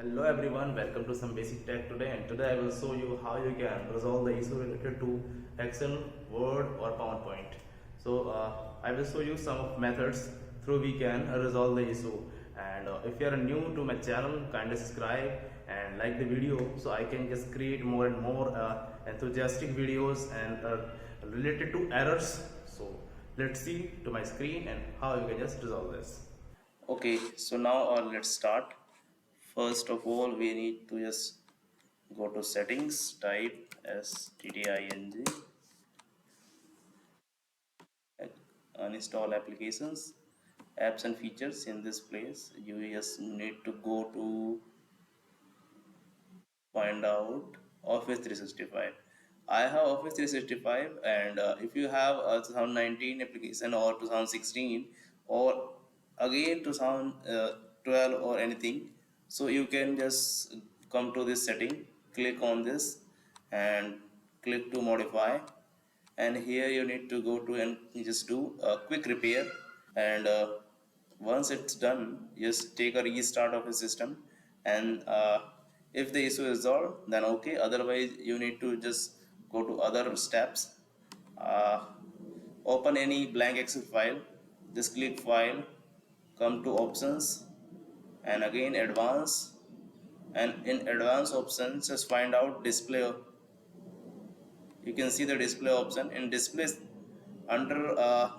Hello everyone, welcome to some basic tech today, and today I will show you how you can resolve the issue related to Excel, Word or PowerPoint. I will show you some methods through we can resolve the issue. And if you are new to my channel, kindly subscribe and like the video so I can just create more and more enthusiastic videos and related to errors. So let's see to my screen and how you can just resolve this. Okay, so now let's start. First of all, we need to just go to settings, type STDING, uninstall applications, apps and features. In this place, you just need to go to find out Office 365. I have Office 365, and if you have a 2019 application or 2016 or again 2012 or anything, so you can just come to this setting, click on this and click to modify, and here you need to go to and just do a quick repair. And once it's done, just take a restart of the system, and if the issue is resolved, then okay. Otherwise you need to just go to other steps. uh, Open any blank Excel file, just click file, come to options, and again advanced, and in advanced options just find out display. You can see the display option. In display, under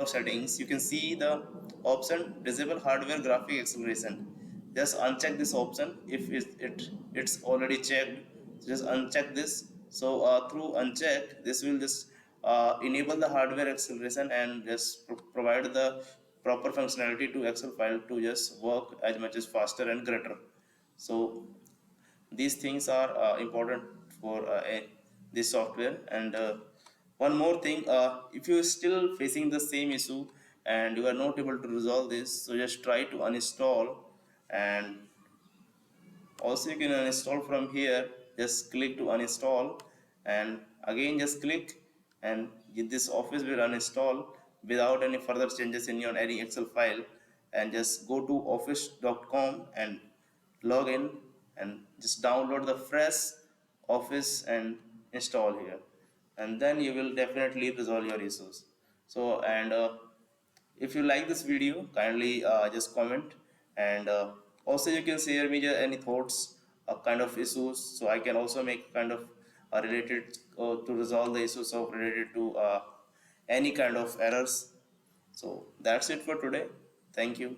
settings, you can see the option disable hardware graphic acceleration. Just uncheck this option. If it's already checked, just uncheck this. So through uncheck, this will just enable the hardware acceleration and just provide the proper functionality to Excel file to just work as much as faster and greater. So these things are important for this software. And one more thing, if you are still facing the same issue and you are not able to resolve this, so just try to uninstall. And also you can uninstall from here. Just click to uninstall, and again just click, and this Office will uninstall without any further changes in your any Excel file. And just go to office.com and log in, and just download the fresh Office and install here, and then you will definitely resolve your issues. So, and if you like this video, kindly just comment. And also you can share me any thoughts, kind of issues, so I can also make kind of related to resolve the issues of related to any kind of errors. So that's it for today. Thank you.